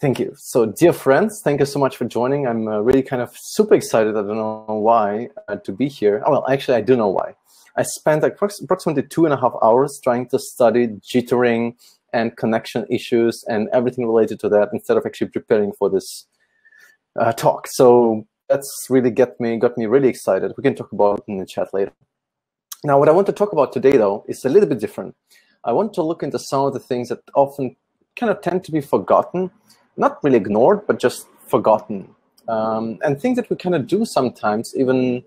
Thank you. So, dear friends, thank you so much for joining. I'm really kind of super excited. I don't know why to be here. Oh, well, actually, I do know why. I spent approximately 2.5 hours trying to study jittering and connection issues and everything related to that instead of actually preparing for this talk. So that's really got me really excited. We can talk about it in the chat later. Now, what I want to talk about today, though, is a little bit different. I want to look into some of the things that often kind of tend to be forgotten, not really ignored, but just forgotten. And things that we kind of do sometimes, even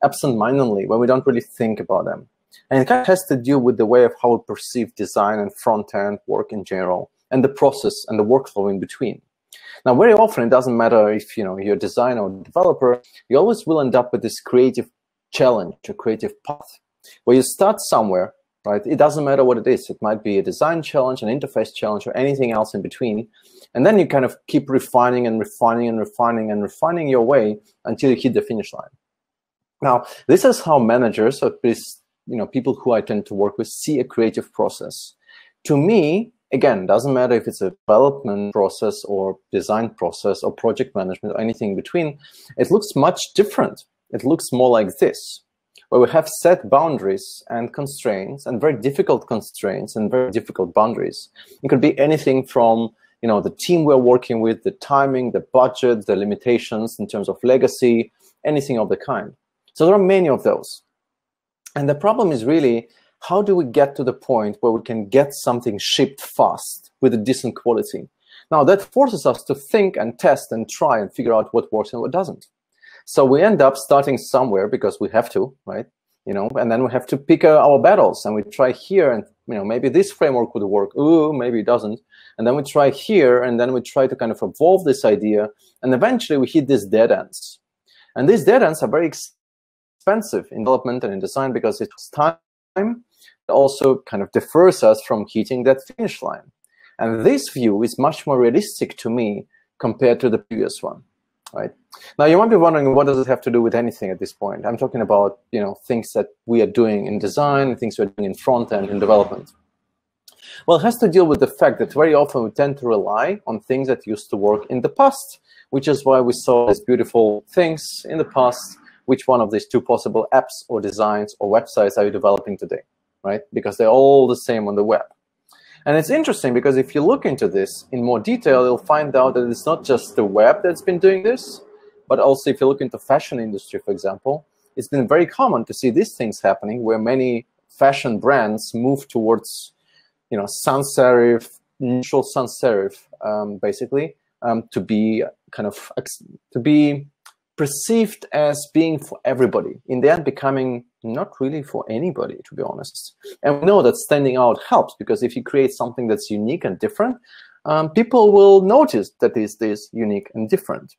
absent-mindedly, when we don't really think about them. And it kind of has to do with the way of how we perceive design and front-end work in general, and the process and the workflow in between. Now, very often, it doesn't matter if you're a designer or developer, you always will end up with this creative challenge or creative path, where you start somewhere, right? It doesn't matter what it is. It might be a design challenge, an interface challenge, or anything else in between. And then you kind of keep refining and refining and refining and refining your way until you hit the finish line. Now, this is how managers, or people who I tend to work with, see a creative process. To me, again, doesn't matter if it's a development process or design process or project management or anything in between, it looks much different. It looks more like this, where we have set boundaries and constraints, and very difficult constraints and very difficult boundaries. It could be anything from the team we're working with, the timing, the budget, the limitations in terms of legacy, anything of the kind. So there are many of those. And the problem is really, how do we get to the point where we can get something shipped fast with a decent quality? Now, that forces us to think and test and try and figure out what works and what doesn't. So we end up starting somewhere because we have to, right? And then we have to pick our battles, and we try here, and maybe this framework would work. Ooh, maybe it doesn't. And then we try here, and then we try to kind of evolve this idea, and eventually we hit these dead ends. And these dead ends are very expensive in development and in design because it's time. It also kind of defers us from hitting that finish line. And this view is much more realistic to me compared to the previous one. Right. Now, you might be wondering, what does it have to do with anything at this point? I'm talking about things that we are doing in design, things we're doing in front end, in development. Well, it has to deal with the fact that very often we tend to rely on things that used to work in the past, which is why we saw these beautiful things in the past. Which one of these two possible apps or designs or websites are you developing today, right? Because they're all the same on the web. And it's interesting because if you look into this in more detail, you'll find out that it's not just the web that's been doing this, but also if you look into fashion industry, for example, it's been very common to see these things happening where many fashion brands move towards, sans serif, neutral sans serif, basically, to be perceived as being for everybody, in the end becoming not really for anybody, to be honest. And we know that standing out helps, because if you create something that's unique and different, people will notice that it is unique and different.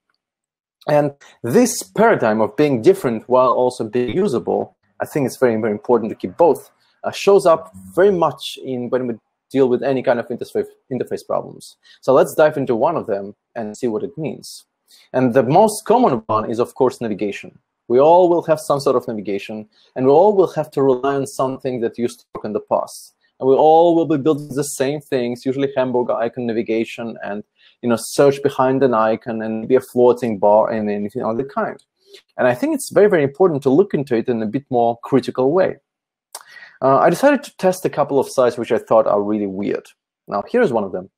And this paradigm of being different while also being usable, I think it's very, very important to keep both, shows up very much when we deal with any kind of interface problems. So let's dive into one of them and see what it means. And the most common one is, of course, navigation. We all will have some sort of navigation, and we all will have to rely on something that used to work in the past. And we all will be building the same things, usually Hamburger Icon navigation, and search behind an icon, and maybe a floating bar, and anything of the kind. And I think it's very, very important to look into it in a bit more critical way. I decided to test a couple of sites which I thought are really weird. Now, here's one of them.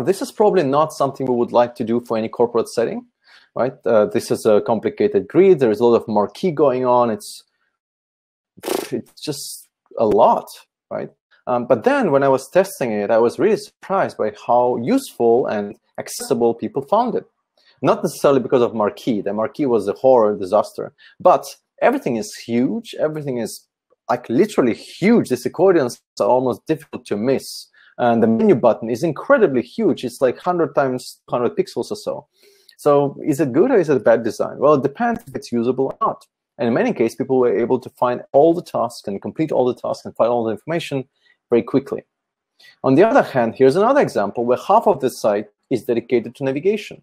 This is probably not something we would like to do for any corporate setting, right? This is a complicated grid. There is a lot of marquee going on. It's just a lot, right? But then when I was testing it, I was really surprised by how useful and accessible people found it. Not necessarily because of marquee. The marquee was a horror disaster, but everything is huge. Everything is like literally huge. These accordions are almost difficult to miss. And the menu button is incredibly huge. It's like 100 times 100 pixels or so. So is it good or is it a bad design? Well, it depends if it's usable or not. And in many cases, people were able to find all the tasks and complete all the tasks and find all the information very quickly. On the other hand, here's another example where half of the site is dedicated to navigation,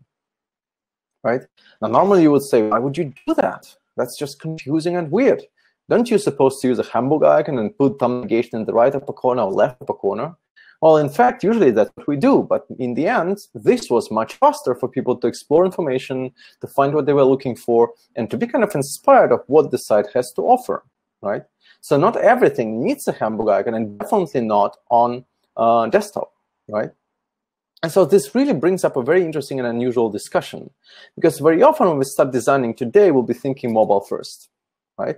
right? Now, normally you would say, why would you do that? That's just confusing and weird. Don't you supposed to use a Hamburger icon and put some navigation in the right upper corner or left upper corner? Well, in fact, usually that's what we do. But in the end, this was much faster for people to explore information, to find what they were looking for, and to be kind of inspired of what the site has to offer, right? So not everything needs a Hamburger icon, and definitely not on desktop, right? And so this really brings up a very interesting and unusual discussion, because very often when we start designing today, we'll be thinking mobile first, right?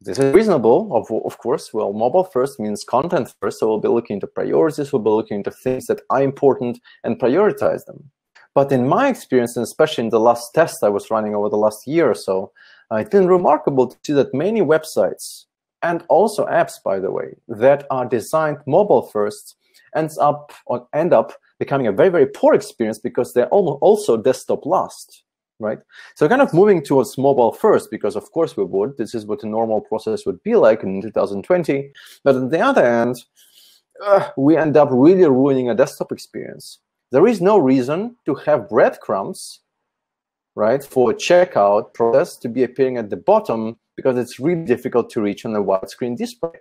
This is reasonable, of course. Well, mobile first means content first, so we'll be looking into priorities, we'll be looking into things that are important and prioritize them. But in my experience, and especially in the last test I was running over the last year or so, it's been remarkable to see that many websites, and also apps, by the way, that are designed mobile first end up becoming a very, very poor experience because they're also desktop last. Right? So kind of moving towards mobile first, because of course we would. This is what a normal process would be like in 2020. But on the other hand, we end up really ruining a desktop experience. There is no reason to have breadcrumbs, right, for a checkout process to be appearing at the bottom, because it's really difficult to reach on a widescreen display.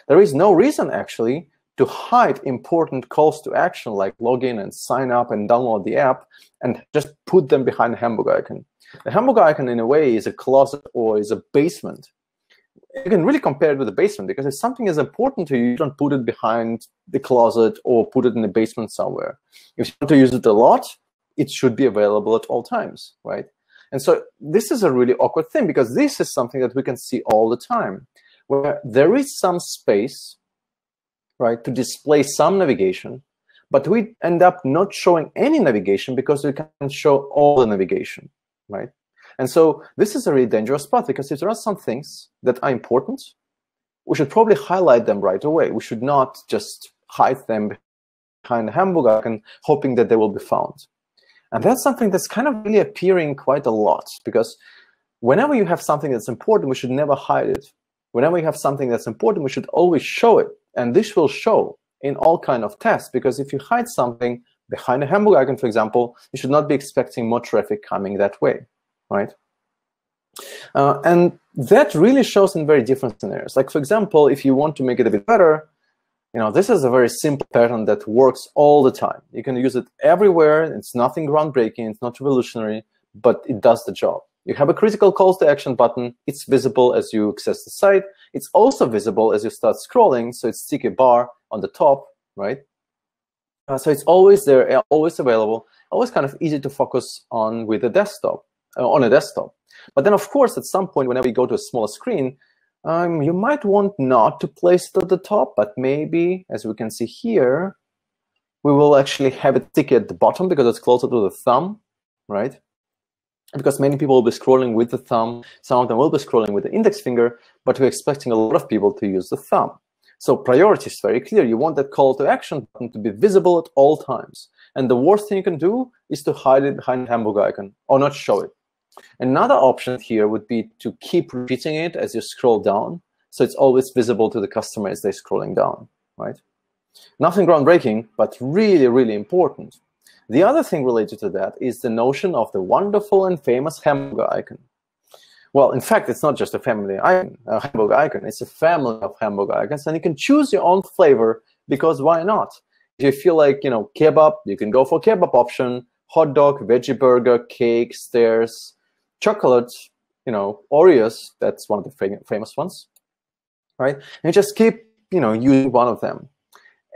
There is no reason, actually, to hide important calls to action like login and sign up and download the app and just put them behind the Hamburger icon. The Hamburger icon, in a way, is a closet or is a basement. You can really compare it with a basement, because if something is important to you, you don't put it behind the closet or put it in the basement somewhere. If you want to use it a lot, it should be available at all times, right? And so this is a really awkward thing, because this is something that we can see all the time, where there is some space, right, to display some navigation, but we end up not showing any navigation because we can't show all the navigation, right? And so this is a really dangerous spot, because if there are some things that are important, we should probably highlight them right away. We should not just hide them behind the Hamburger icon, hoping that they will be found. And that's something that's kind of really appearing quite a lot, because whenever you have something that's important, we should never hide it. Whenever you have something that's important, we should always show it. And this will show in all kinds of tests, because if you hide something behind a Hamburger icon, for example, you should not be expecting more traffic coming that way, right? And that really shows in very different scenarios. Like, for example, if you want to make it a bit better, this is a very simple pattern that works all the time. You can use it everywhere. It's nothing groundbreaking. It's not revolutionary, but it does the job. You have a critical calls to action button. It's visible as you access the site. It's also visible as you start scrolling, so it's sticky bar on the top, right? So it's always there, always available, always kind of easy to focus on with a desktop, on a desktop. But then, of course, at some point, whenever you go to a smaller screen, you might want not to place it at the top, but maybe, as we can see here, we will actually have it sticky at the bottom because it's closer to the thumb, right? Because many people will be scrolling with the thumb, some of them will be scrolling with the index finger, but we're expecting a lot of people to use the thumb. So priority is very clear. You want that call to action button to be visible at all times. And the worst thing you can do is to hide it behind the Hamburger icon or not show it. Another option here would be to keep repeating it as you scroll down, so it's always visible to the customer as they're scrolling down, right? Nothing groundbreaking, but really, really important. The other thing related to that is the notion of the wonderful and famous Hamburger icon. Well, in fact, it's not just a family icon, a Hamburger icon. It's a family of Hamburger icons, and you can choose your own flavor, because why not? If you feel like, kebab, you can go for kebab option, hot dog, veggie burger, cake, stairs, chocolate, Oreos. That's one of the famous ones, right? And you just keep, using one of them.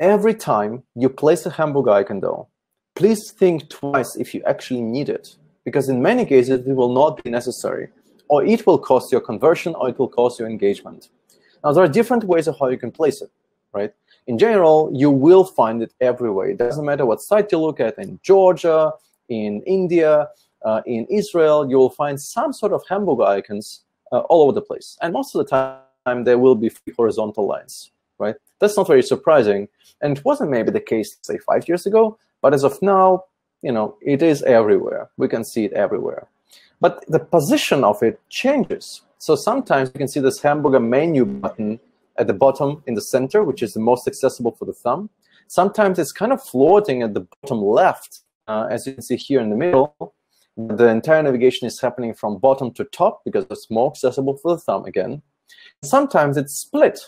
Every time you place a Hamburger icon, though, please think twice if you actually need it, because in many cases it will not be necessary, or it will cost you a conversion, or it will cost you engagement. Now, there are different ways of how you can place it, right? In general, you will find it everywhere. It doesn't matter what site you look at. In Georgia, in India, in Israel, you will find some sort of Hamburger icons all over the place. And most of the time, there will be horizontal lines, right? That's not very surprising. And it wasn't maybe the case, say, 5 years ago. But as of now, it is everywhere. We can see it everywhere. But the position of it changes. So sometimes you can see this hamburger menu button at the bottom in the center, which is the most accessible for the thumb. Sometimes it's kind of floating at the bottom left, as you can see here in the middle. The entire navigation is happening from bottom to top because it's more accessible for the thumb again. Sometimes it's split,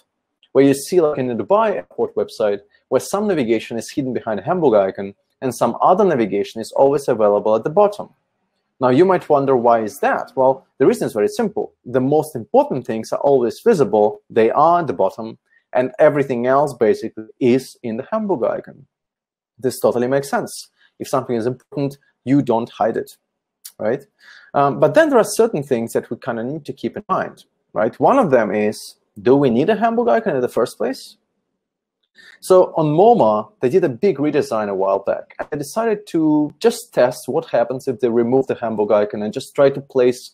where you see, like in the Dubai airport website, where some navigation is hidden behind a hamburger icon and some other navigation is always available at the bottom. Now, you might wonder, why is that? Well, the reason is very simple. The most important things are always visible. They are at the bottom, and everything else basically is in the hamburger icon. This totally makes sense. If something is important, you don't hide it, right? But then there are certain things that we kind of need to keep in mind, right? One of them is, do we need a hamburger icon in the first place? So on MoMA, they did a big redesign a while back, and they decided to just test what happens if they remove the hamburger icon and just try to place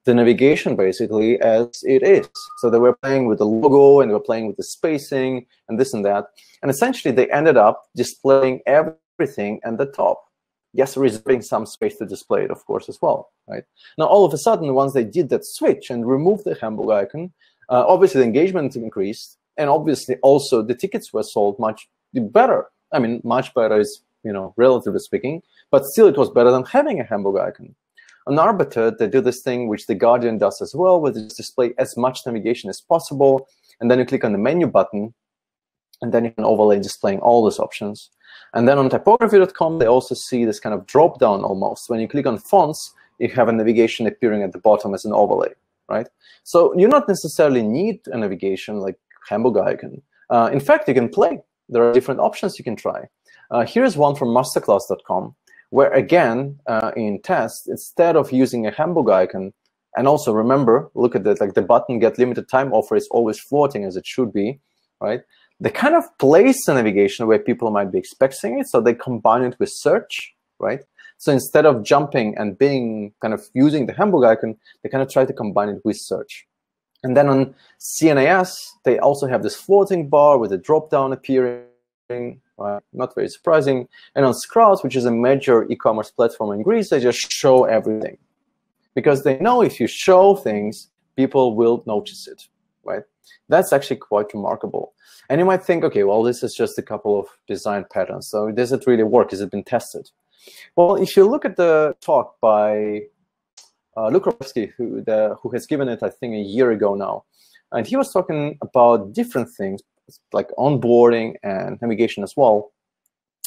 the navigation basically as it is. So they were playing with the logo, and they were playing with the spacing and this and that. And essentially, they ended up displaying everything at the top. Yes, reserving some space to display it, of course, as well, right? Now, all of a sudden, once they did that switch and removed the hamburger icon, obviously the engagement increased, and obviously also the tickets were sold much better. I mean, much better is, relatively speaking, but still it was better than having a hamburger icon. On Arbiter, they do this thing which The Guardian does as well, where they just display as much navigation as possible, and then you click on the menu button, and then you can overlay displaying all those options. And then on typography.com, they also see this kind of drop-down almost. When you click on fonts, you have a navigation appearing at the bottom as an overlay, right? So you not necessarily need a navigation like hamburger icon. In fact, you can play. There are different options you can try. Here's one from masterclass.com, where again, in test, instead of using a hamburger icon, and also remember, look at that, like the button get limited time offer is always floating as it should be, right? They kind of place the navigation where people might be expecting it, so they combine it with search, right? So instead of jumping and being kind of using the hamburger icon, they kind of try to combine it with search. And then on CNAS, they also have this floating bar with a drop-down appearing, not very surprising. And on Sprout, which is a major e-commerce platform in Greece, they just show everything. Because they know if you show things, people will notice it, right? That's actually quite remarkable. And you might think, okay, well, this is just a couple of design patterns. So does it really work? Has it been tested? Well, if you look at the talk by Lukarovsky, who has given it, I think, a year ago now, and he was talking about different things, like onboarding and navigation as well.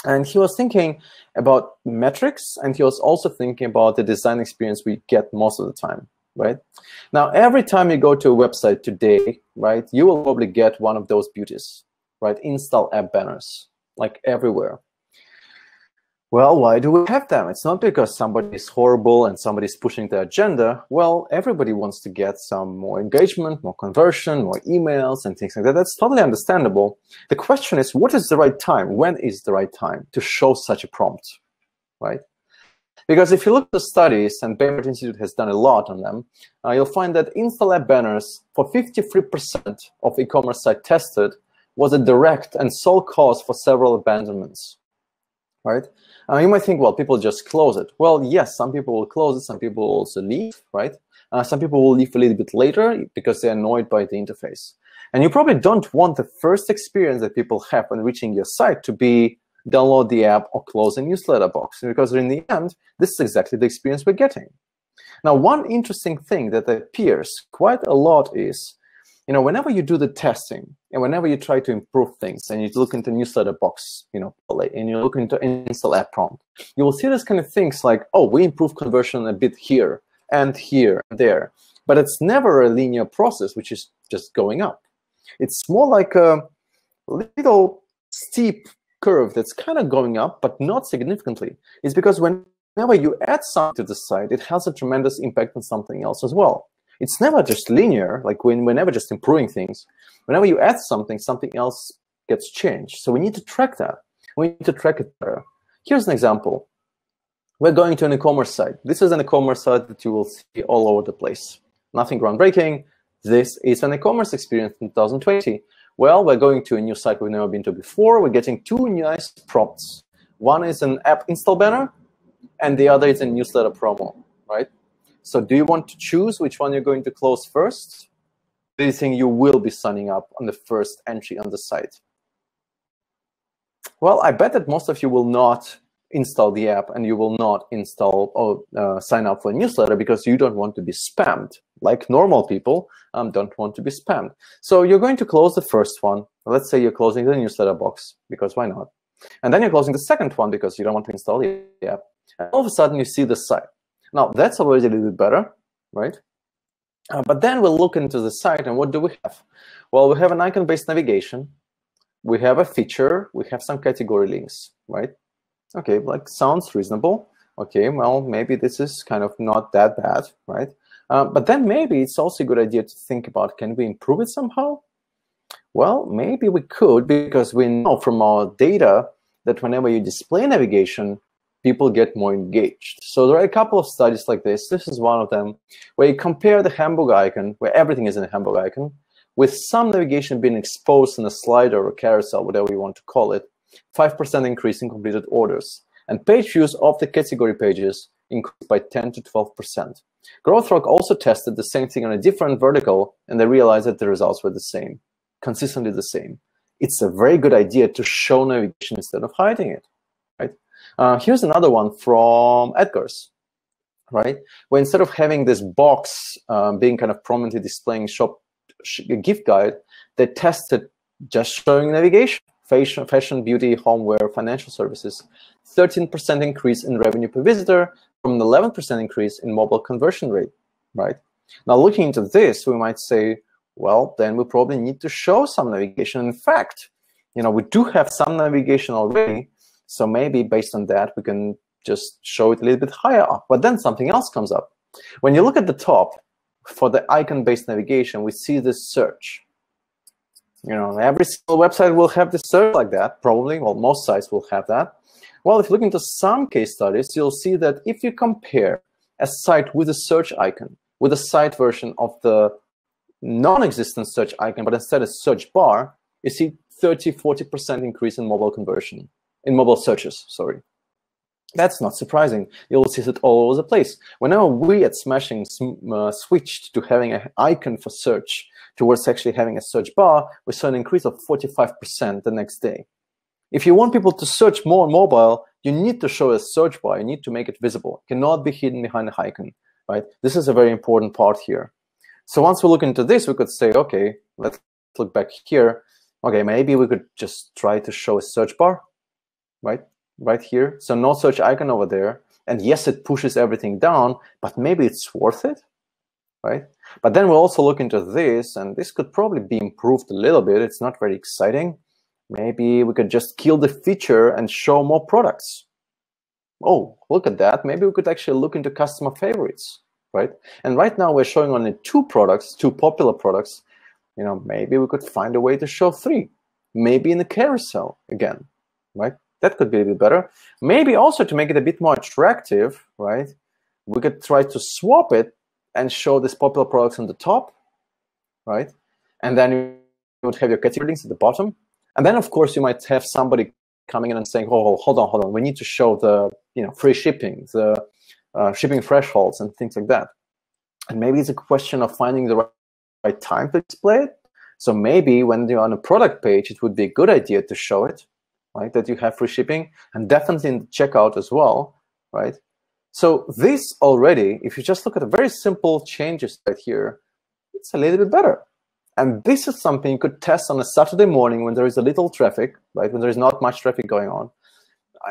And he was thinking about metrics, and he was also thinking about the design experience we get most of the time, right? Now, every time you go to a website today, right, you will probably get one of those beauties, right? Install app banners, like everywhere. Well, why do we have them? It's not because somebody is horrible and somebody's pushing the agenda. Well, everybody wants to get some more engagement, more conversion, more emails and things like that. That's totally understandable. The question is, what is the right time? When is the right time to show such a prompt, right? Because if you look at the studies, and Baymert Institute has done a lot on them, you'll find that install app banners for 53% of e-commerce sites tested was a direct and sole cause for several abandonments, right? You might think, well, people just close it. Well, yes, some people will close it. Some people will also leave, right? Some people will leave a little bit later because they're annoyed by the interface. And you probably don't want the first experience that people have when reaching your site to be download the app or close a newsletter box, because in the end, this is exactly the experience we're getting. Now, one interesting thing that appears quite a lot is, whenever you do the testing and whenever you try to improve things and you look into newsletter box, and you look into install app prompt, you will see this kind of things like, oh, we improve conversion a bit here and there. But it's never a linear process, which is just going up. It's more like a little steep curve that's kind of going up, but not significantly. It's because whenever you add something to the site, it has a tremendous impact on something else as well. It's never just linear, like we're never just improving things. Whenever you add something, something else gets changed. So we need to track that. We need to track it better. Here's an example. We're going to an e-commerce site. This is an e-commerce site that you will see all over the place. Nothing groundbreaking. This is an e-commerce experience in 2020. Well, we're going to a new site we've never been to before. We're getting two nice prompts. One is an app install banner, and the other is a newsletter promo, right? So do you want to choose which one you're going to close first? Do you think you will be signing up on the first entry on the site? Well, I bet that most of you will not install the app and you will not install or sign up for a newsletter because you don't want to be spammed like normal people, don't want to be spammed. So you're going to close the first one. Let's say you're closing the newsletter box, because why not? And then you're closing the second one because you don't want to install the app. And all of a sudden, you see the site. Now, that's already a little bit better, right? But then we'll look into the site, and what do we have? Well, we have an icon-based navigation. We have a feature. We have some category links, right? Okay, like sounds reasonable. Okay, well, maybe this is kind of not that bad, right? But then maybe it's also a good idea to think about, can we improve it somehow? Well, maybe we could, because we know from our data that whenever you display navigation, people get more engaged. So there are a couple of studies like this. This is one of them, where you compare the Hamburger icon, where everything is in a Hamburger icon, with some navigation being exposed in a slider or carousel, whatever you want to call it, 5% increase in completed orders. And page views of the category pages increased by 10 to 12%. GrowthRock also tested the same thing on a different vertical, and they realized that the results were the same, consistently the same. It's a very good idea to show navigation instead of hiding it, right? Here's another one from Edgar's, right? Where instead of having this box being kind of prominently displaying gift guide, they tested just showing navigation, fashion, beauty, homeware, financial services, 13% increase in revenue per visitor from an 11% increase in mobile conversion rate, right? Now, looking into this, we might say, well, then we probably need to show some navigation. In fact, we do have some navigation already, so maybe based on that, we can just show it a little bit higher up. But then something else comes up. When you look at the top, for the icon-based navigation, we see this search. Every single website will have this search like that, probably. Well, most sites will have that. Well, if you look into some case studies, you'll see that if you compare a site with a search icon with a site version of the non-existent search icon, but instead a search bar, you see 30–40% increase in mobile conversion, in mobile searches, sorry. That's not surprising. You'll see it all over the place. Whenever we at Smashing switched to having an icon for search towards actually having a search bar, we saw an increase of 45% the next day. If you want people to search more on mobile, you need to show a search bar. You need to make it visible. It cannot be hidden behind an icon, right? This is a very important part here. So once we look into this, we could say, okay, let's look back here. Okay, maybe we could just try to show a search bar, right? Right here. So no search icon over there. And yes, it pushes everything down, but maybe it's worth it, right? But then we'll also look into this, and this could probably be improved a little bit. It's not very exciting. Maybe we could just kill the feature and show more products. Oh, look at that. Maybe we could actually look into customer favorites, right? And right now we're showing only 2 products, 2 popular products. Maybe we could find a way to show 3. Maybe in a carousel again, right? That could be a bit better. Maybe also to make it a bit more attractive, right? We could try to swap it and show these popular products on the top, right? And then you would have your category links at the bottom. And then, of course, you might have somebody coming in and saying, oh, hold on. We need to show the free shipping, the shipping thresholds and things like that. And maybe it's a question of finding the right time to display it. So maybe when you're on a product page, it would be a good idea to show it, right, that you have free shipping, and definitely in the checkout as well, right? So this already, if you just look at the very simple changes right here, it's a little bit better. And this is something you could test on a Saturday morning when there is a little traffic, right, when there is not much traffic going on.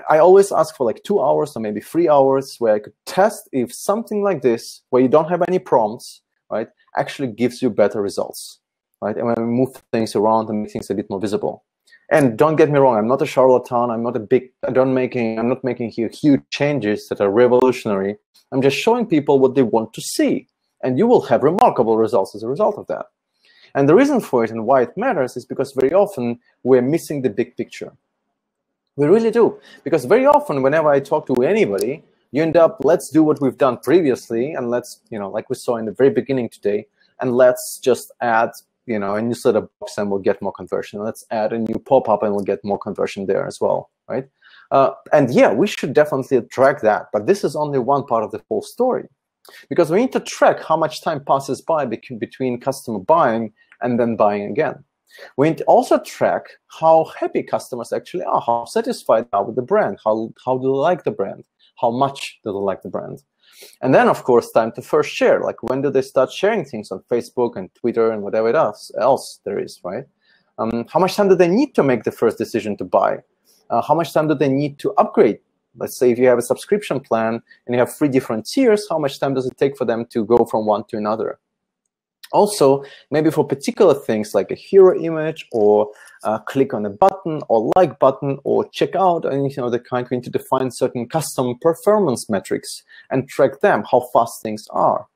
I always ask for like 2 hours or maybe 3 hours where I could test if something like this, where you don't have any prompts, right, actually gives you better results, right? And when we move things around and make things a bit more visible. And don't get me wrong, I'm not a charlatan. I'm not making here huge changes that are revolutionary. I'm just showing people what they want to see, and you will have remarkable results as a result of that. And the reason for it and why it matters is because very often we're missing the big picture. We really do, because very often whenever I talk to anybody, you end up, let's do what we've done previously, and let's, like we saw in the very beginning today, and let's just add a newsletter box and we'll get more conversion. Let's add a new pop-up and we'll get more conversion there as well, right? And yeah, we should definitely track that, but this is only one part of the whole story, because we need to track how much time passes by between customer buying and then buying again. We need to also track how happy customers actually are, how satisfied they are with the brand, how do they like the brand, how much do they like the brand. And then, of course, time to first share. Like, when do they start sharing things on Facebook and Twitter and whatever else there is, right? How much time do they need to make the first decision to buy? How much time do they need to upgrade? Let's say if you have a subscription plan and you have 3 different tiers, how much time does it take for them to go from one to another? Also, maybe for particular things like a hero image or click on a button or like button or check out, and you know, the kind, we need to define certain custom performance metrics and track them, how fast things are.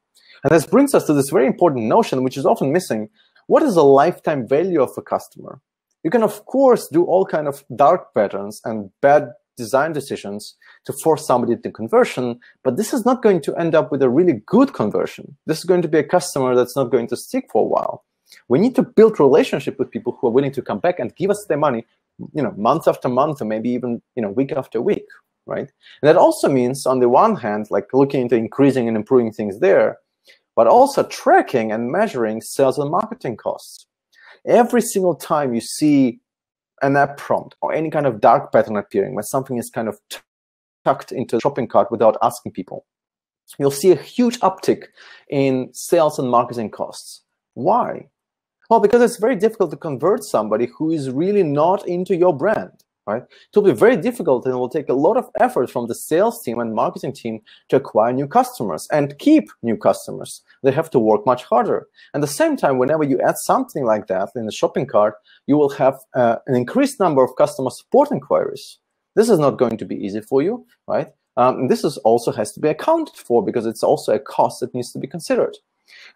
And this brings us to this very important notion, which is often missing. What is the lifetime value of a customer? You can, of course, do all kind of dark patterns and bad design decisions to force somebody into conversion, but this is not going to end up with a really good conversion. This is going to be a customer that's not going to stick for a while. We need to build relationship with people who are willing to come back and give us their money, you know, month after month, or maybe even, you know, week after week, right? And that also means, on the one hand, like looking into increasing and improving things there, but also tracking and measuring sales and marketing costs. Every single time you see an app prompt or any kind of dark pattern appearing, where something is kind of tucked into the shopping cart without asking people, you'll see a huge uptick in sales and marketing costs. Why? Well, because it's very difficult to convert somebody who is really not into your brand, right? It will be very difficult, and it will take a lot of effort from the sales team and marketing team to acquire new customers and keep new customers. They have to work much harder. At the same time, whenever you add something like that in the shopping cart, you will have an increased number of customer support inquiries. This is not going to be easy for you, right? This is also has to be accounted for, because it's also a cost that needs to be considered.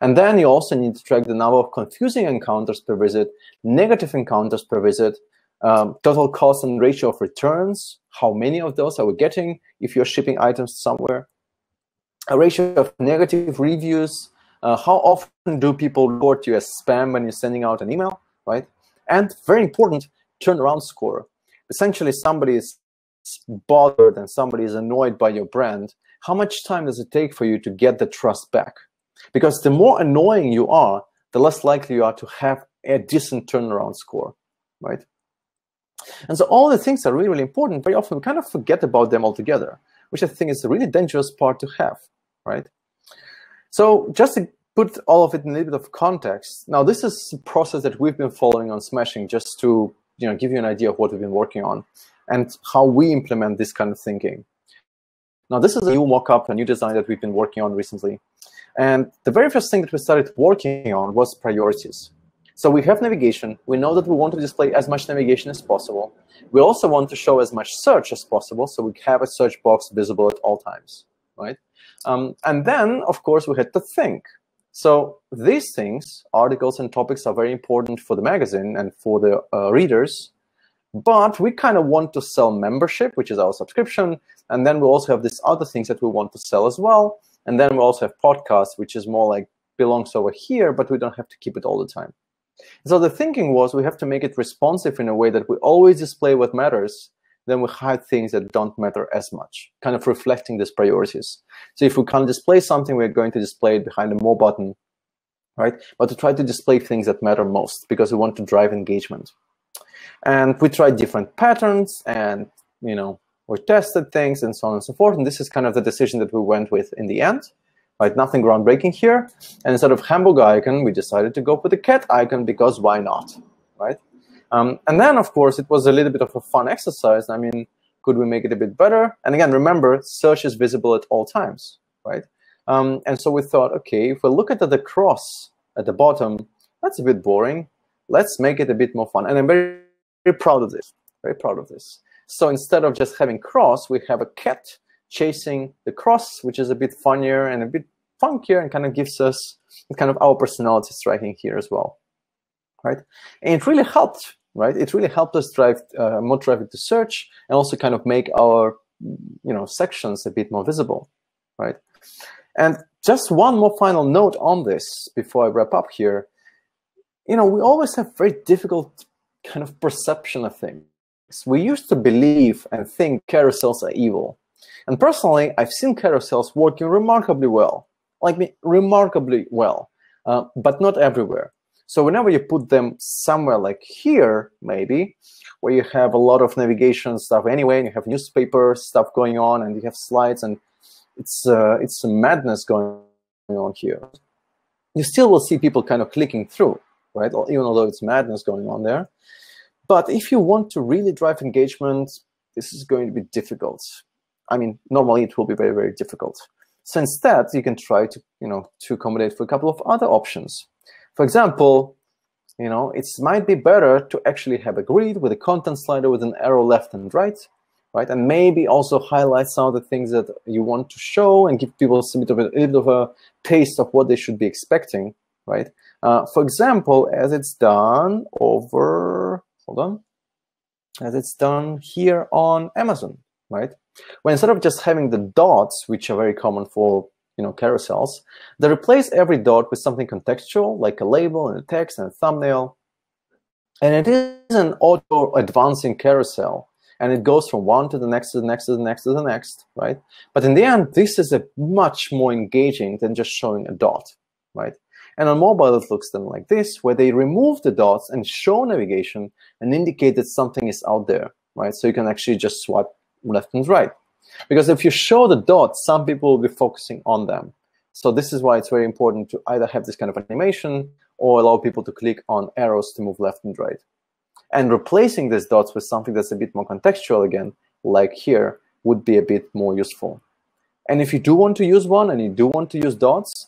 And then you also need to track the number of confusing encounters per visit, negative encounters per visit, total cost and ratio of returns, how many of those are we getting if you're shipping items somewhere, a ratio of negative reviews, how often do people report you as spam when you're sending out an email, right? And very important, turnaround score. Essentially, somebody is bothered and somebody is annoyed by your brand. How much time does it take for you to get the trust back? Because the more annoying you are, the less likely you are to have a decent turnaround score, right? And so all the things are really, really important. Very often we kind of forget about them altogether, which I think is a really dangerous part to have, right? So just to put all of it in a little bit of context, now this is a process that we've been following on Smashing, just to, you know, give you an idea of what we've been working on and how we implement this kind of thinking. Now this is a new mock-up, a new design that we've been working on recently. And the very first thing that we started working on was priorities. So we have navigation. We know that we want to display as much navigation as possible. We also want to show as much search as possible, so we have a search box visible at all times, right? And then, of course, we had to think. So these things, articles and topics, are very important for the magazine and for the readers. But we kind of want to sell membership, which is our subscription. And then we also have these other things that we want to sell as well. And then we also have podcasts, which is more like belongs over here, but we don't have to keep it all the time. So the thinking was, we have to make it responsive in a way that we always display what matters, then we hide things that don't matter as much, kind of reflecting these priorities. So if we can't display something, we're going to display it behind a more button, right? But to try to display things that matter most, because we want to drive engagement. And we tried different patterns, and, you know, we tested things and so on and so forth. And this is kind of the decision that we went with in the end. Right, nothing groundbreaking here. And instead of Hamburger Icon, we decided to go for the cat icon, because why not, right? And then, of course, it was a little bit of a fun exercise. I mean, could we make it a bit better? And again, remember, search is visible at all times, right? And so we thought, okay, if we look at the cross at the bottom, that's a bit boring. Let's make it a bit more fun. And I'm very, very proud of this, very proud of this. So instead of just having cross, we have a cat chasing the cross, which is a bit funnier and a bit funkier, and kind of gives us kind of our personality striking here as well, right? And it really helped, right? It really helped us drive more traffic to search, and also kind of make our, you know, sections a bit more visible, right? And just one more final note on this before I wrap up here. You know, we always have very difficult kind of perception of things. We used to believe and think carousels are evil. And personally, I've seen carousels working remarkably well, remarkably well, but not everywhere. So whenever you put them somewhere like here, maybe, where you have a lot of navigation stuff anyway, and you have newspaper stuff going on, and you have slides, and it's a madness going on here. You still will see people kind of clicking through, right? Even although it's madness going on there. But if you want to really drive engagement, this is going to be difficult. I mean, normally it will be very, very difficult. So instead, you can try to, to accommodate for a couple of other options. For example, it might be better to actually have a grid with a content slider with an arrow left and right, and maybe also highlight some of the things that you want to show and give people a little bit of a taste of what they should be expecting, right? For example, as it's done over, as it's done here on Amazon, right? When instead of just having the dots, which are very common for carousels, they replace every dot with something contextual, like a label and a text and a thumbnail. And it is an auto-advancing carousel, and it goes from one to the next, to the next, to the next, to the next, right? But in the end, this is a much more engaging than just showing a dot, right? And on mobile, it looks then like this, where they remove the dots and show navigation and indicate that something is out there, right? So you can actually just swipe left and right. Because if you show the dots, some people will be focusing on them. So this is why it's very important to either have this kind of animation or allow people to click on arrows to move left and right. And replacing these dots with something that's a bit more contextual again, like here, would be a bit more useful. And if you do want to use one and you do want to use dots,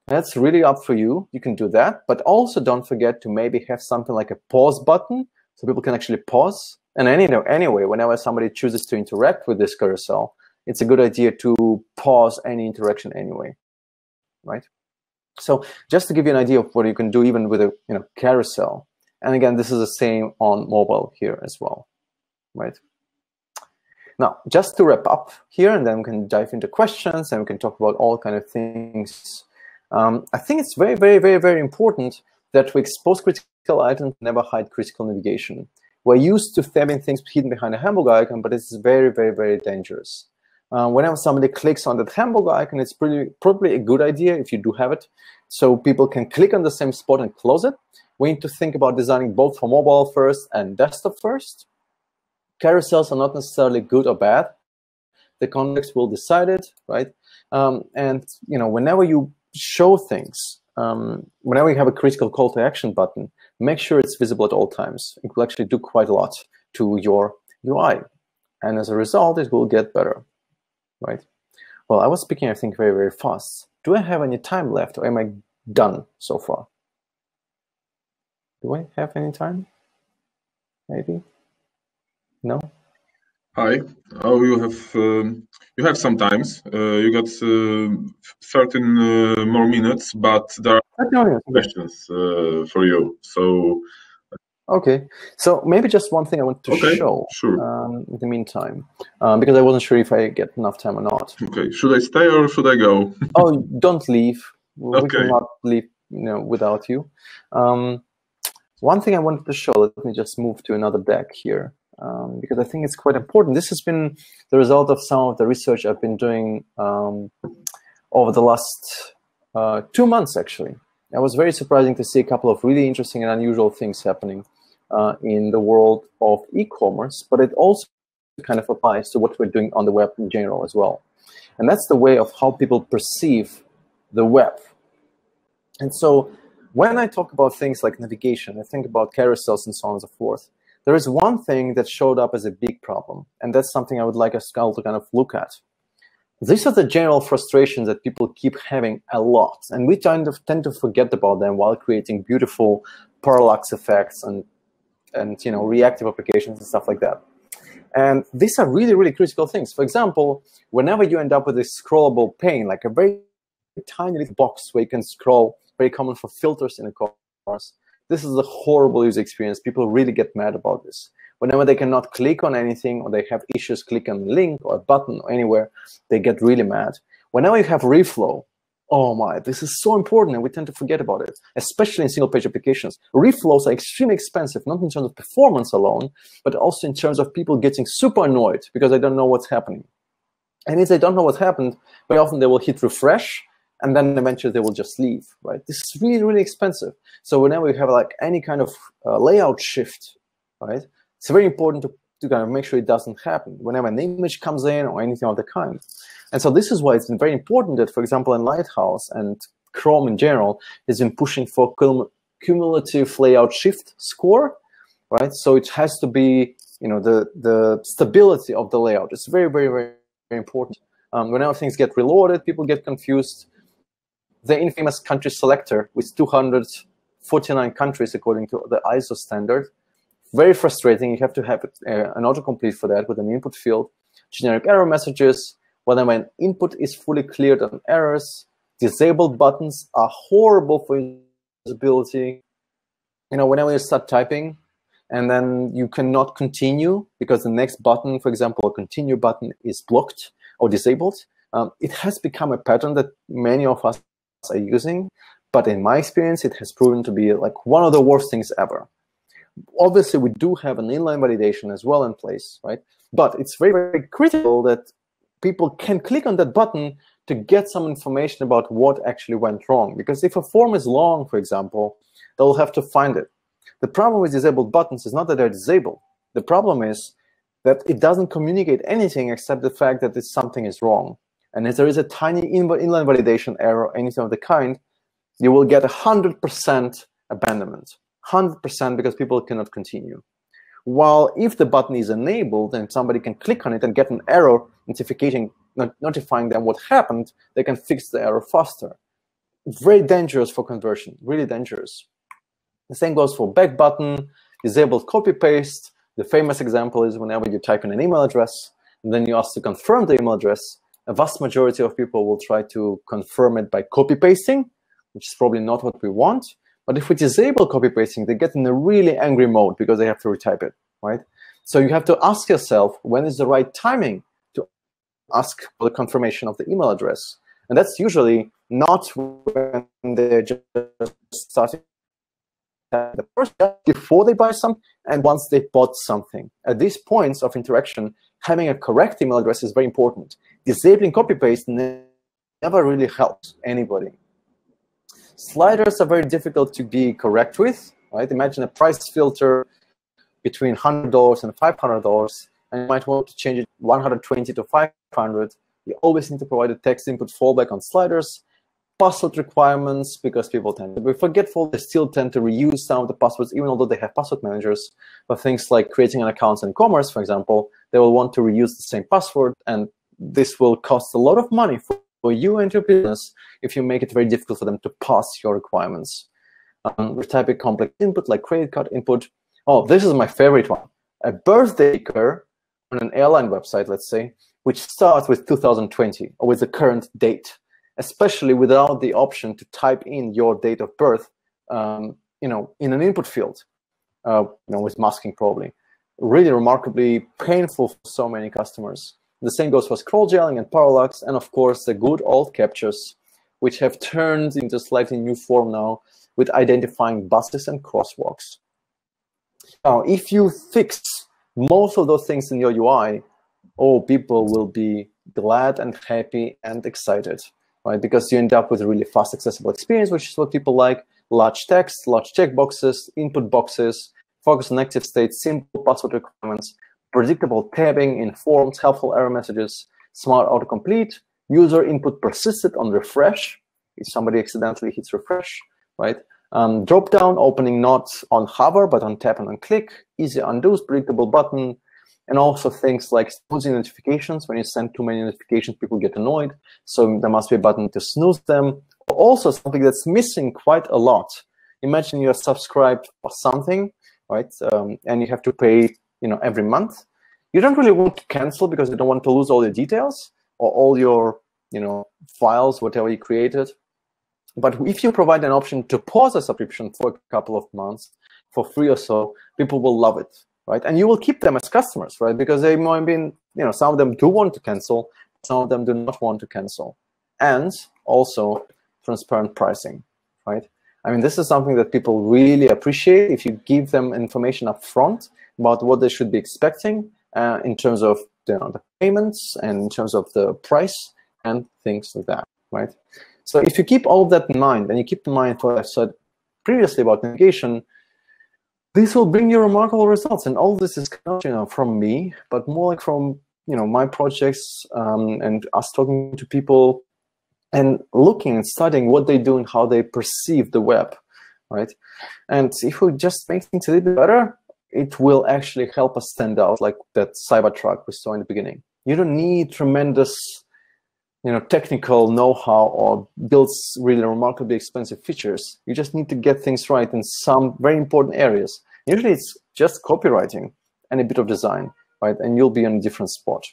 that's really up for you. You can do that. But also don't forget to maybe have something like a pause button so people can actually pause. And anyway, whenever somebody chooses to interact with this carousel, it's a good idea to pause any interaction anyway, right? So just to give you an idea of what you can do even with a carousel. And again, this is the same on mobile here as well, right? Now, just to wrap up here, and then we can dive into questions and we can talk about all kind of things. I think it's very, very, very, very important that we expose critical items, never hide critical navigation. We're used to having things hidden behind a hamburger icon, but it's very, very, very dangerous. Whenever somebody clicks on that hamburger icon, it's probably a good idea if you do have it, so people can click on the same spot and close it. We need to think about designing both for mobile first and desktop first. Carousels are not necessarily good or bad. The context will decide it, right? And whenever you show things, whenever you have a critical call to action button, make sure it's visible at all times. It will actually do quite a lot to your UI. And as a result, it will get better, right? Well, I was speaking, I think, very, very fast. Do I have any time left, or am I done so far? Do I have any time? Maybe? No? Hi. Oh, you have some times. You got 13 more minutes, but there are questions for you. So. Okay. So maybe just one thing I want to show. Sure. In the meantime, because I wasn't sure if I get enough time or not. Okay. Should I stay or should I go? Oh, don't leave. Okay. We cannot leave, without you. One thing I wanted to show. Let me just move to another deck here. Because I think it's quite important. This has been the result of some of the research I've been doing over the last 2 months, actually. It was very surprising to see a couple of really interesting and unusual things happening in the world of e-commerce, but it also kind of applies to what we're doing on the web in general as well. And that's the way of how people perceive the web. And so when I talk about things like navigation, I think about carousels and so on and so forth. There is one thing that showed up as a big problem, and that's something I would like us all to kind of look at. These are the general frustrations that people keep having a lot, and we tend to forget about them while creating beautiful parallax effects and reactive applications and stuff like that. And these are really, really critical things. For example, whenever you end up with a scrollable pane, like a very tiny little box where you can scroll, very common for filters in e-commerce, this is a horrible user experience. People really get mad about this. Whenever they cannot click on anything or they have issues clicking on a link or a button or anywhere, they get really mad. Whenever you have reflow, oh my, this is so important and we tend to forget about it, especially in single page applications. Reflows are extremely expensive, not in terms of performance alone, but also in terms of people getting super annoyed because they don't know what's happening. And if they don't know what happened, very often they will hit refresh, and then eventually they will just leave, right? This is really, really expensive. So whenever you have like any kind of layout shift, right, it's very important to kind of make sure it doesn't happen whenever an image comes in or anything of the kind. And so this is why it's very important that, for example, in Lighthouse and Chrome in general has been pushing for cumulative layout shift score, right? So it has to be, the stability of the layout. It's very, very, very, very important. Whenever things get reloaded, people get confused. The infamous country selector with 249 countries according to the ISO standard. Very frustrating. You have to have an autocomplete for that with an input field. Generic error messages. Whenever an input is fully cleared on errors. Disabled buttons are horrible for usability. Whenever you start typing and then you cannot continue because the next button, for example, a continue button is blocked or disabled, it has become a pattern that many of us are using. But in my experience, it has proven to be like one of the worst things ever. Obviously, we do have an inline validation as well in place, right? But it's very, very critical that people can click on that button to get some information about what actually went wrong. Because if a form is long, for example, they'll have to find it. The problem with disabled buttons is not that they're disabled. The problem is that it doesn't communicate anything except the fact that something is wrong. And if there is a tiny inline validation error or anything of the kind, you will get 100% abandonment. 100% because people cannot continue. While if the button is enabled and somebody can click on it and get an error notifying them what happened, they can fix the error faster. Very dangerous for conversion, really dangerous. The same goes for back button, disabled copy-paste. The famous example is whenever you type in an email address, and then you ask to confirm the email address, a vast majority of people will try to confirm it by copy-pasting, which is probably not what we want. But if we disable copy-pasting, they get in a really angry mode because they have to retype it, right? So you have to ask yourself, when is the right timing to ask for the confirmation of the email address? And that's usually not when they're just starting the first step before they buy something and once they bought something. At these points of interaction, having a correct email address is very important. Disabling copy-paste never really helps anybody. Sliders are very difficult to be correct with, right? Imagine a price filter between $100 and $500, and you might want to change it 120 to 500. You always need to provide a text input fallback on sliders. Password requirements, because people tend to be forgetful, they still tend to reuse some of the passwords, even although they have password managers. But things like creating an account in commerce, for example, they will want to reuse the same password, and this will cost a lot of money for you and your business if you make it very difficult for them to pass your requirements. Retype a complex input like credit card input. Oh, this is my favorite one. A birthday sticker on an airline website, let's say, which starts with 2020 or with the current date, especially without the option to type in your date of birth, in an input field, with masking probably. Really remarkably painful for so many customers. The same goes for scroll gelling and parallax, and of course the good old captures, which have turned into a slightly new form now with identifying buses and crosswalks. Now, if you fix most of those things in your UI, people will be glad and happy and excited, right? Because you end up with a really fast, accessible experience, which is what people like. Large text, large checkboxes, input boxes, focus on active state, simple password requirements, predictable tabbing in forms, helpful error messages, smart autocomplete, user input persisted on refresh, if somebody accidentally hits refresh, right? Drop-down opening not on hover, but on tap and on click, easy undos, predictable button, and also things like snoozing notifications. When you send too many notifications, people get annoyed, so there must be a button to snooze them. Also, something that's missing quite a lot. Imagine you're subscribed for something, right? And you have to pay every month. You don't really want to cancel because you don't want to lose all your details or all your files, whatever you created. But if you provide an option to pause a subscription for a couple of months for free or so, people will love it, right? And you will keep them as customers, right? Because they might be, some of them do want to cancel, some of them do not want to cancel. And also transparent pricing, right? I mean, this is something that people really appreciate if you give them information up front about what they should be expecting in terms of the payments and in terms of the price and things like that, right? So if you keep all of that in mind, and you keep in mind what I said previously about navigation, this will bring you remarkable results. And all this is not, from me, but more like from my projects and us talking to people and looking and studying what they do and how they perceive the web, right? And if we just make things a little bit better, it will actually help us stand out, like that Cybertruck we saw in the beginning. You don't need tremendous, technical know-how or builds really remarkably expensive features. You just need to get things right in some very important areas. Usually it's just copywriting and a bit of design, right? And you'll be in a different spot.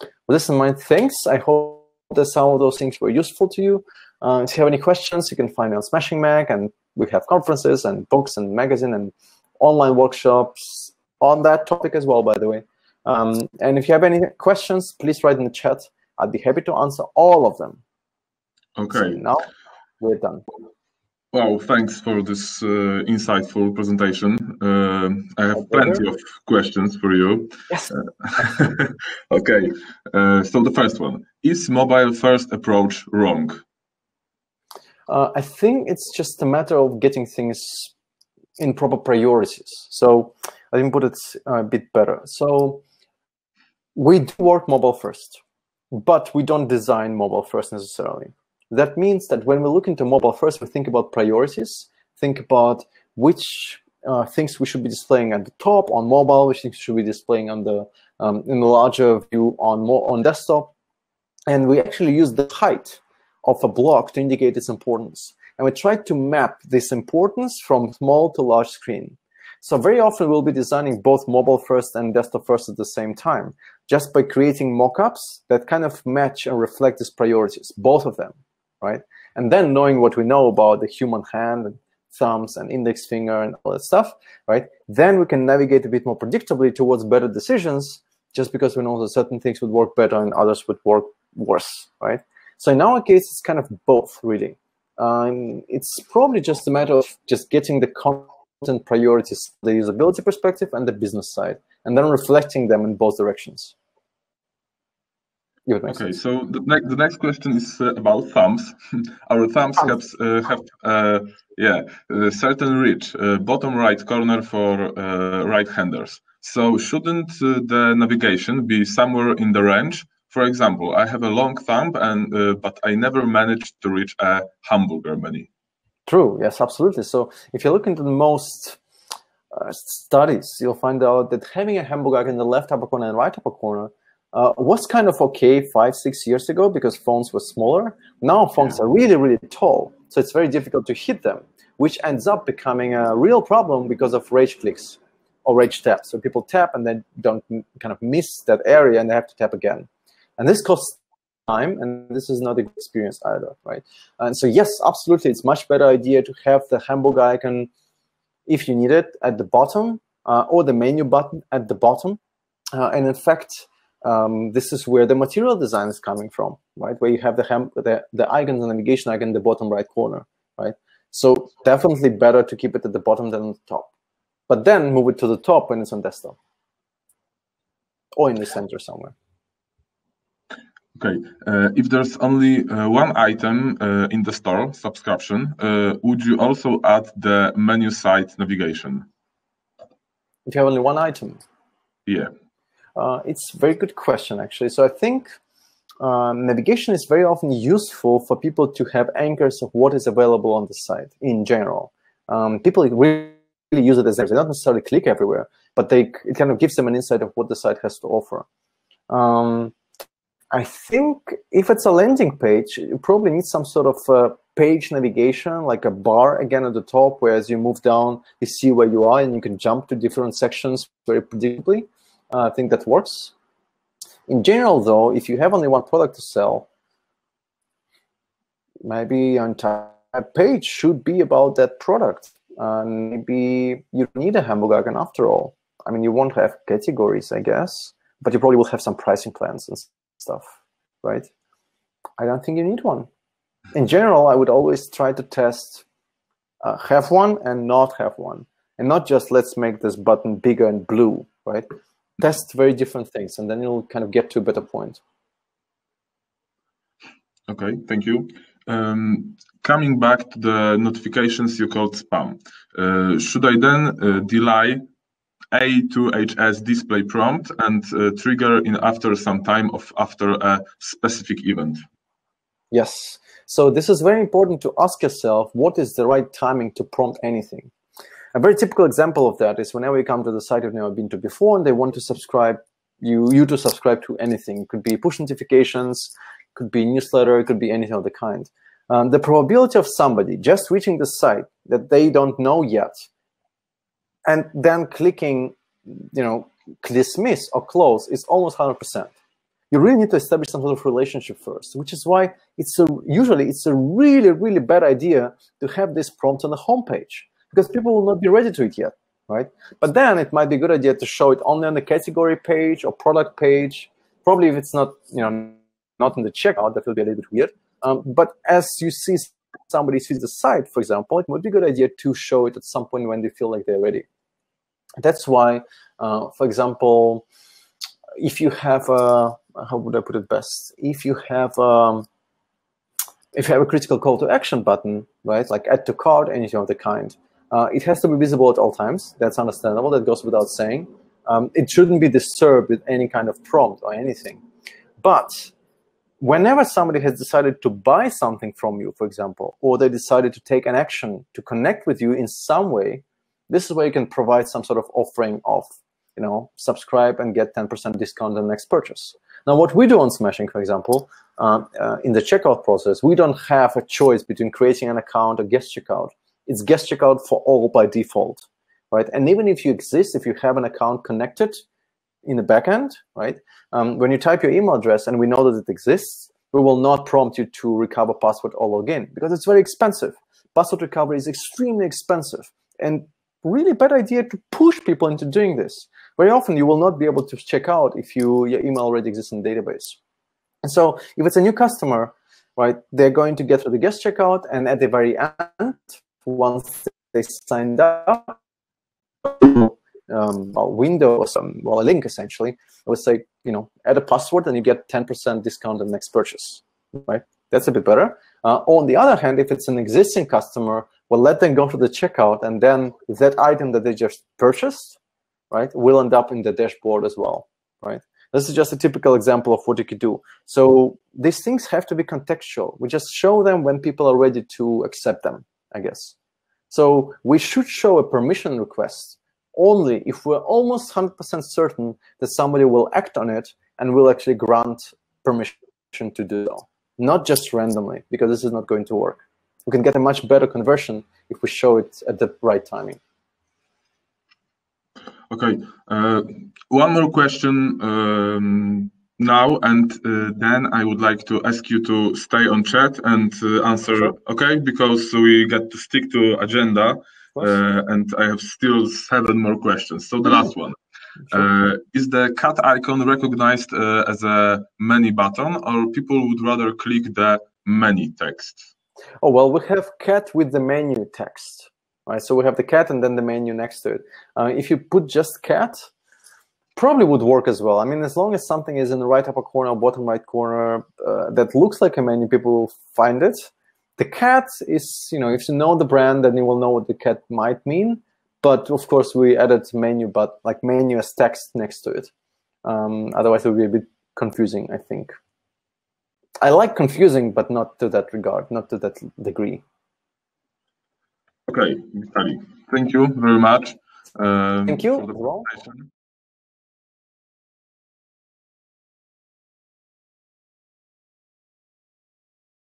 With this in mind, thanks. I hope that some of those things were useful to you. If you have any questions, you can find me on Smashing Mag, and we have conferences and books and magazine and online workshops on that topic as well, by the way. And if you have any questions, please write in the chat. I'd be happy to answer all of them. Okay. So now we're done. Wow, thanks for this insightful presentation. I have plenty of questions for you. Yes. Okay, so the first one, is mobile-first approach wrong? I think it's just a matter of getting things in proper priorities. So I can put it a bit better. So we do work mobile first, but we don't design mobile first necessarily. That means that when we look into mobile first, we think about priorities, think about which things we should be displaying at the top on mobile, which things should be displaying on the in the larger view on desktop, and we actually use the height of a block to indicate its importance. And we try to map this importance from small to large screen. So very often we'll be designing both mobile first and desktop first at the same time, just by creating mock-ups that kind of match and reflect these priorities, both of them, right? And then knowing what we know about the human hand and thumbs and index finger and all that stuff, right? Then we can navigate a bit more predictably towards better decisions, just because we know that certain things would work better and others would work worse, right? So in our case, it's kind of both, really. It's probably just a matter of just getting the content priorities, the usability perspective and the business side, and then reflecting them in both directions. Okay, so the next question is about thumbs. Our thumbs have certain reach, bottom right corner for right-handers. So shouldn't the navigation be somewhere in the range? For example, I have a long thumb, but I never managed to reach a hamburger menu. True, yes, absolutely. So if you look into the most studies, you'll find out that having a hamburger in the left upper corner and right upper corner was kind of okay 5-6 years ago because phones were smaller. Now phones are really, really tall, so it's very difficult to hit them, which ends up becoming a real problem because of rage clicks or rage taps. So people tap and then don't kind of miss that area and they have to tap again. And this costs time, and this is not a good experience either, right? And so yes, absolutely, it's much better idea to have the Hamburger icon, if you need it, at the bottom, or the menu button at the bottom. And in fact, this is where the material design is coming from, right? Where you have the icon, the navigation icon in the bottom right corner, right? So definitely better to keep it at the bottom than on the top. But then move it to the top when it's on desktop. Or in the center somewhere. Okay, if there's only one item in the store, subscription, would you also add the menu side navigation? If you have only one item? Yeah. It's a very good question, actually. So I think navigation is very often useful for people to have anchors of what is available on the site in general. People really use it as they don't necessarily click everywhere, but it kind of gives them an insight of what the site has to offer. I think if it's a landing page, you probably need some sort of page navigation, like a bar again at the top, where as you move down, you see where you are and you can jump to different sections very predictably. I think that works. In general, though, if you have only one product to sell, maybe your entire page should be about that product. Maybe you don't need a Hamburger icon after all. I mean, you won't have categories, I guess, but you probably will have some pricing plans and stuff, right? I don't think you need one. In general, I would always try to test have one and not have one, and not just let's make this button bigger and blue, right? Test very different things, and then you'll kind of get to a better point. Okay, thank you. Coming back to the notifications you called spam, should I then delay A2HS display prompt and trigger in after some time after a specific event. Yes. So this is very important to ask yourself, what is the right timing to prompt anything? A very typical example of that is whenever you come to the site you've never been to before and they want to subscribe, you to subscribe to anything. It could be push notifications, could be newsletter, it could be anything of the kind. The probability of somebody just reaching the site that they don't know yet and then clicking, dismiss or close is almost 100%. You really need to establish some sort of relationship first, which is why usually it's a really, really bad idea to have this prompt on the homepage because people will not be ready to it yet, right? But then it might be a good idea to show it only on the category page or product page. Probably if it's not, not in the checkout, that will be a little bit weird. But as you see somebody sees the site, for example, it would be a good idea to show it at some point when they feel like they're ready. That's why, for example, if you have a, how would I put it best? If you have a critical call to action button, right, like add to cart, anything of the kind, it has to be visible at all times. That's understandable. That goes without saying. It shouldn't be disturbed with any kind of prompt or anything. But whenever somebody has decided to buy something from you, for example, or they decided to take an action to connect with you in some way, this is where you can provide some sort of offering of, subscribe and get 10% discount on the next purchase. Now, what we do on Smashing, for example, in the checkout process, we don't have a choice between creating an account or guest checkout. It's guest checkout for all by default, right? And even if you exist, if you have an account connected in the backend, right? When you type your email address and we know that it exists, we will not prompt you to recover password or log in because it's very expensive. Password recovery is extremely expensive and really bad idea to push people into doing this. Very often you will not be able to check out if your email already exists in the database. And so if it's a new customer, right, they're going to get to the guest checkout, and at the very end, once they signed up, a window or a link essentially, I would say, add a password and you get 10% discount on the next purchase, right? That's a bit better. On the other hand, if it's an existing customer, we'll let them go to the checkout, and then that item that they just purchased, right, will end up in the dashboard as well, right? This is just a typical example of what you could do. So these things have to be contextual. We just show them when people are ready to accept them, I guess. So we should show a permission request only if we're almost 100% certain that somebody will act on it and will actually grant permission to do so, not just randomly, because this is not going to work. We can get a much better conversion if we show it at the right timing. Okay, one more question now, and then I would like to ask you to stay on chat and answer, sure. Okay, because we got to stick to agenda, and I have still 7 more questions. So the last one, sure. Is the cat icon recognized as a menu button, or people would rather click the menu text? Oh, well, we have cat with the menu text. Right, so we have the cat and then the menu next to it. If you put just cat, probably would work as well. I mean, as long as something is in the right upper corner, bottom right corner, that looks like a menu, people will find it. The cat is, if you know the brand, then you will know what the cat might mean. But of course, we added menu, but like menu as text next to it. Otherwise, it would be a bit confusing, I think. I like confusing, but not to that regard, not to that degree. Okay, Vitaly, thank you very much. Thank you.